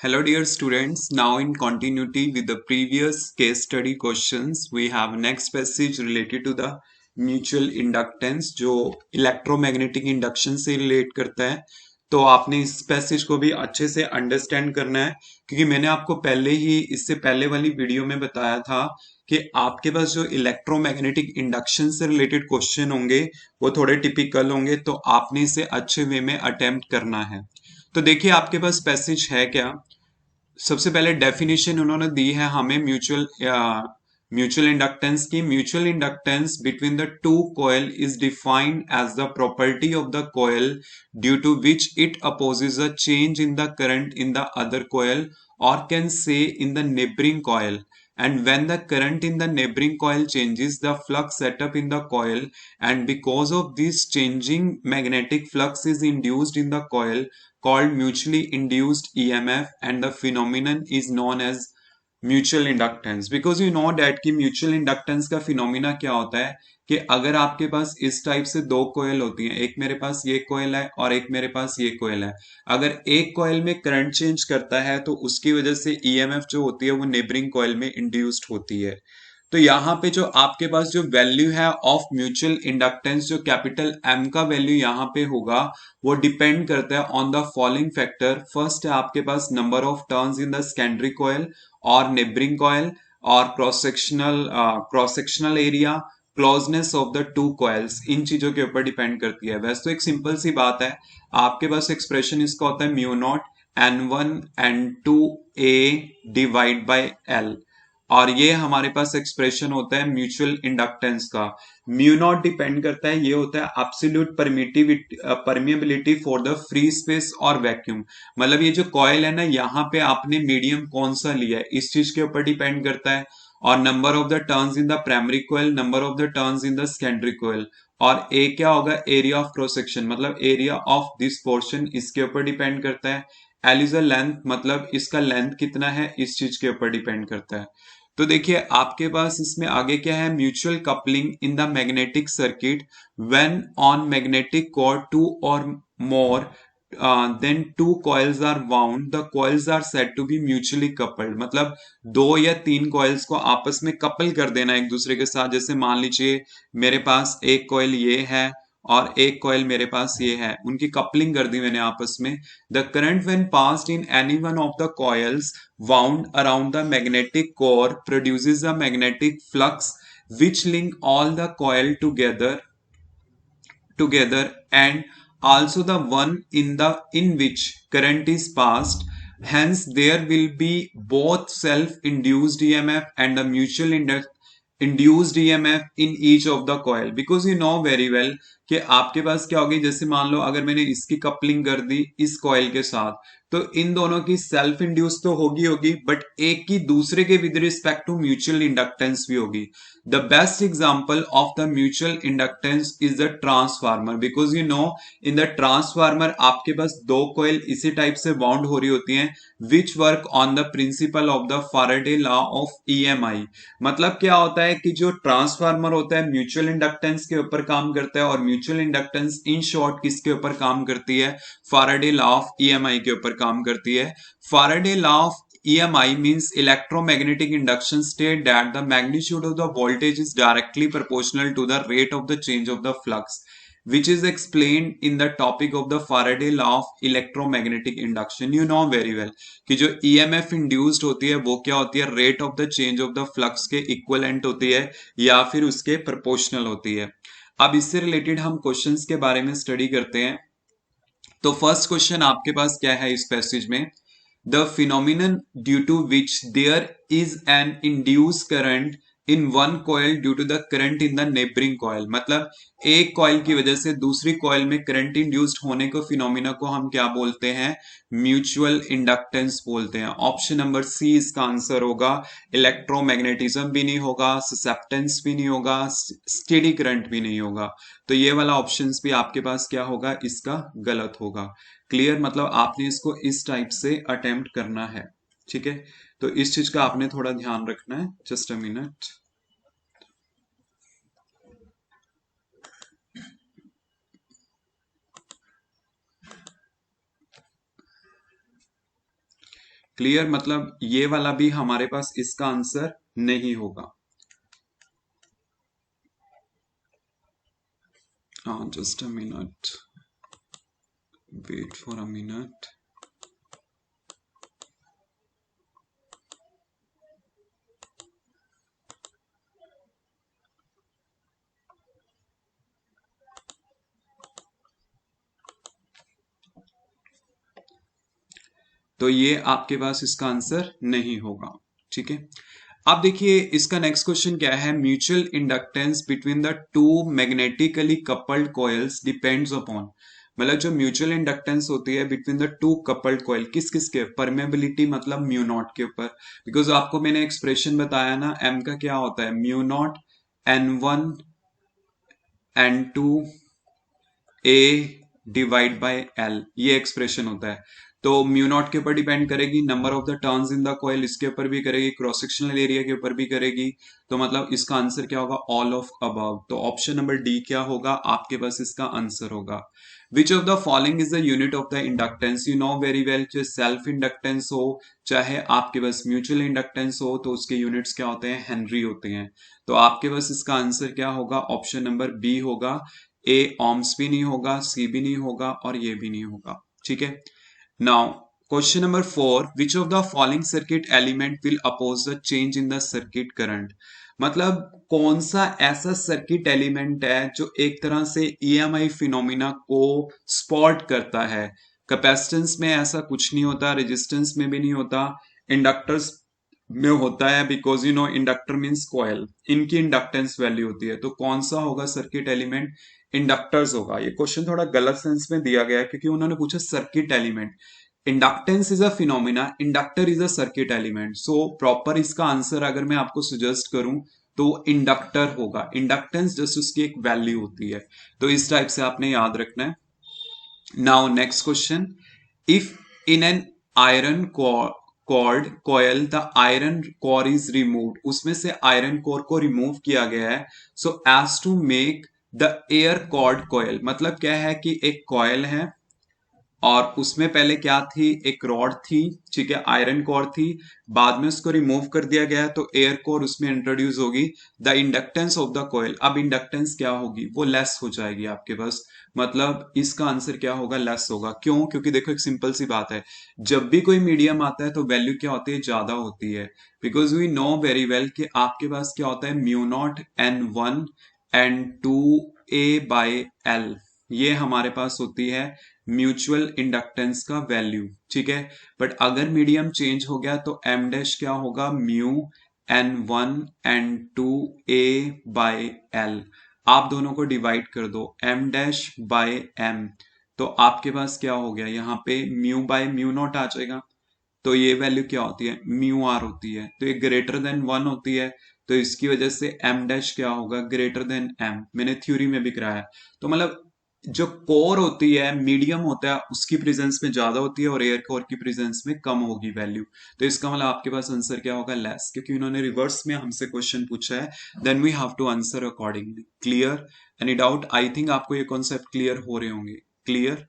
Hello dear students, now in continuity with the previous case study questions, we have next passage related to the mutual inductance जो electromagnetic induction से relate करता है। तो आपने इस passage को भी अच्छे से अंडरस्टैंड करना है क्योंकि मैंने आपको पहले ही इससे पहले वाली वीडियो में बताया था कि आपके पास जो इलेक्ट्रोमैग्नेटिक इंडक्शन से रिलेटेड क्वेश्चन होंगे वो थोड़े टिपिकल होंगे, तो आपने इसे अच्छे वे में अटेम्प्ट करना है। तो देखिए आपके पास पैसेज है क्या। सबसे पहले डेफिनेशन उन्होंने दी है हमें म्यूचुअल इंडक्टेंस की। Mutual inductance between the two coil is defined as the property of the coil due to which it opposes a change in the current in the other coil और can say in the neighbouring coil, and when the current in the neighboring coil changes the flux set up in the coil, and because of this changing magnetic flux is induced in the coil called mutually induced EMF, and the phenomenon is known as mutual inductance. Because you know that कि mutual inductance का phenomena क्या होता है कि अगर आपके पास इस type से दो कोयल होती हैं, एक मेरे पास ये कोयल है और एक मेरे पास ये कोयल है, अगर एक कोयल में करंट चेंज करता है तो उसकी वजह से ईएमएफ जो होती है वो नेबरिंग कोयल में इंड्यूस्ड होती है। तो यहाँ पे जो आपके पास जो वैल्यू है ऑफ म्यूचुअल इंडक्टेंस, जो कैपिटल एम का वैल्यू यहाँ पे होगा वो डिपेंड करता है on the following factor. First है आपके पास number of turns in the secondary coil और नेबरिंग कॉइल, और cross sectional area, closeness of the two coils, इन चीजों के ऊपर डिपेंड करती है। वैसे तो एक सिंपल सी बात है, आपके पास एक्सप्रेशन इसका होता है mu nought N1 N2 A divide by L, और ये हमारे पास एक्सप्रेशन होता है म्यूचुअल इंडक्टेंस का। म्यू नॉट डिपेंड करता है, ये होता है absolute permeability for the free space और वैक्यूम। मतलब ये जो कॉयल है ना, यहाँ पे आपने मीडियम कौन सा लिया है इस चीज के ऊपर डिपेंड करता है। और number of the turns in the primary coil, number of the turns in the secondary coil, और ए क्या होगा, एरिया ऑफ क्रॉस सेक्शन, मतलब एरिया ऑफ दिस पोर्शन, इसके ऊपर डिपेंड करता है। एल इज अ लेंथ, मतलब इसका लेंथ कितना है इस चीज के ऊपर डिपेंड करता है। तो देखिए आपके पास इसमें आगे क्या है, mutual coupling in the magnetic circuit when on magnetic core two और more than two coils are wound the coils are said to be mutually coupled. मतलब दो या तीन कॉइल्स को आपस में कपल कर देना एक दूसरे के साथ। जैसे मान लीजिए मेरे पास एक कॉइल ये है और एक कॉइल मेरे पास ये है, उनकी कपलिंग कर दी मैंने आपस में। The current when passed in any one of the coils wound around the magnetic core produces a magnetic flux which link all the coil together, and also the one in which current is passed. Hence there will be both self induced EMF and the mutual induced EMF in each of the coil, because you know very well कि आपके पास क्या होगी। जैसे मान लो अगर मैंने इसकी कपलिंग कर दी इस कॉइल के साथ, तो इन दोनों की सेल्फ इंड्यूस तो होगी होगी, बट एक की दूसरे के with respect to mutual inductance भी होगी। The best example of the mutual inductance is the transformer, because you know in the transformer आपके पास दो कॉइल इसी टाइप से बाउंड हो रही होती हैं which work on the principle of the Faraday law of EMI. मतलब क्या होता है कि जो ट्रांसफार्मर होता है म्यूचुअल इंडक्टेंस के ऊपर काम करता है, और म्यूचुअल इंडक्टेंस इन शॉर्ट किसके ऊपर काम करती है, फैराडे लॉ ऑफ ईएमआई के ऊपर काम करती है। Faraday law of EMI means electromagnetic induction state that the magnitude of the voltage is directly proportional to the rate of the change of the flux, which is explained in the topic of the Faraday law of electromagnetic induction. You know very well कि जो EMF induced होती है वो क्या होती है, rate of the change of the flux के equivalent होती है या फिर उसके proportional होती है। अब इससे रिलेटेड हम क्वेश्चंस के बारे में स्टडी करते हैं। तो फर्स्ट क्वेश्चन आपके पास क्या है इस पैसेज में, the phenomenon due to which there is an induced current in one coil due to the current in the neighboring coil। मतलब एक कॉइल की वजह से दूसरी कॉइल में करंट इंड्यूस्ड होने को फिनोमिना को हम क्या बोलते हैं, म्यूचुअल इंडक्टेंस बोलते हैं। ऑप्शन नंबर सी इसका आंसर होगा। इलेक्ट्रोमैग्नेटिज्म भी नहीं होगा, ससेप्टेंस भी नहीं होगा, स्टेडी करंट भी नहीं होगा। तो ये वाला ऑप्शंस भी आपके पास क्या होगा, इसका गलत होगा। क्लियर, मतलब आपने इसको इस टाइप से अटेम्प्ट करना है। ठीक है, तो इस चीज का आपने थोड़ा ध्यान रखना है। Just a minute. क्लियर, मतलब ये वाला भी हमारे पास इसका आंसर नहीं होगा। Just a minute, wait for a minute. तो ये आपके पास इसका आंसर नहीं होगा। ठीक है, अब देखिए इसका नेक्स्ट क्वेश्चन क्या है। Mutual inductance between the to magnetically coupled coils depends upon, मतलब जो म्यूचुअल इंडक्टेंस होती है between the to coupled coil, किस किस के, परमेबिलिटी मतलब म्यू नॉट के ऊपर। बिकॉज आपको मैंने एक्सप्रेशन बताया ना, एम का क्या होता है, mu nought N1 N2 A divide by L, ये एक्सप्रेशन होता है। तो म्यू नॉट के ऊपर डिपेंड करेगी, number of the turns in the coil इसके ऊपर भी करेगी, क्रॉस सेक्शनल एरिया के ऊपर भी करेगी। तो मतलब इसका आंसर क्या होगा, ऑल ऑफ अबव। तो ऑप्शन नंबर डी क्या होगा आपके पास इसका आंसर होगा। विच of the following is the unit of the inductance, you know very well, चाहे सेल्फ इंडक्टेंस हो चाहे आपके पास म्यूचुअल इंडक्टेंस हो, तो उसके यूनिट्स क्या होते हैं, हेनरी होते हैं। तो आपके पास इसका आंसर क्या होगा, ऑप्शन नंबर बी होगा। ए ओम्स भी नहीं होगा, सी भी नहीं होगा और ये भी नहीं होगा। ठीक है, now question number 4, which of the following circuit element will oppose the change in the circuit current, मतलब कौन सा ऐसा सर्किट एलिमेंट है जो एक तरह से ईएमआई फिनोमिना को स्पॉट करता है। कैपेसिटेंस में ऐसा कुछ नहीं होता, रेजिस्टेंस में भी नहीं होता, इंडक्टर्स में होता है, because you no inductor means coil, इनकी इंडक्टेंस वैल्यू होती है। तो कौन सा होगा सर्किट एलिमेंट, इंडक्टर्स होगा। ये क्वेश्चन थोड़ा गलत सेंस में दिया गया है क्योंकि उन्होंने पूछा circuit element, inductance is a phenomena, inductor is a circuit element. So proper इसका आंसर अगर मैं आपको सजेस्ट करूं तो इंडक्टर होगा, इंडक्टेंस जस्ट उसकी एक वैल्यू होती है। तो इस टाइप से आपने याद रखना है। Now next question, if in an iron cored coil the iron core is removed, उसमें से आयरन कोर को रिमूव किया गया है, so as to make the air cored coil, मतलब क्या है कि एक कॉयल है और उसमें पहले क्या थी, एक रॉड थी, ठीक है, आयरन कोर थी, बाद में उसको रिमूव कर दिया गया तो एयर कोर उसमें इंट्रोड्यूस होगी। The inductance of the coil, अब इंडक्टेंस क्या होगी, वो लेस हो जाएगी आपके पास, मतलब इसका आंसर क्या होगा, लेस होगा। क्यों, क्योंकि देखो एक सिंपल सी बात है, जब भी कोई मीडियम आता है तो वैल्यू क्या होती है, ज्यादा होती है। Because we know very well कि आपके पास क्या होता है, mu nought N1 N2 A by L, ये हमारे पास होती है म्यूचुअल इंडक्टेंस का वैल्यू। ठीक है, बट अगर मीडियम चेंज हो गया तो एम डैश क्या होगा, mu N1 N2 A by L, आप दोनों को डिवाइड कर दो एम डैश बाय एम, तो आपके पास क्या हो गया, यहाँ पे म्यू बाय म्यू नॉट आ जाएगा। तो ये वैल्यू क्या होती है, म्यू आर होती है, तो ये ग्रेटर देन 1 होती है, तो इसकी वजह से एम डैश क्या होगा, ग्रेटर देन एम, मैंने थ्योरी में भी कराया। तो मतलब जो कोर होती है, मीडियम होता है, उसकी प्रेजेंस में ज्यादा होती है और एयर कोर की प्रेजेंस में कम होगी वैल्यू। तो इसका मतलब आपके पास आंसर क्या होगा, लेस, क्योंकि उन्होंने रिवर्स में हमसे क्वेश्चन पूछा है, then we have to answer accordingly. Clear, any doubt, I think आपको ये कॉन्सेप्ट क्लियर हो रहे होंगे। क्लियर।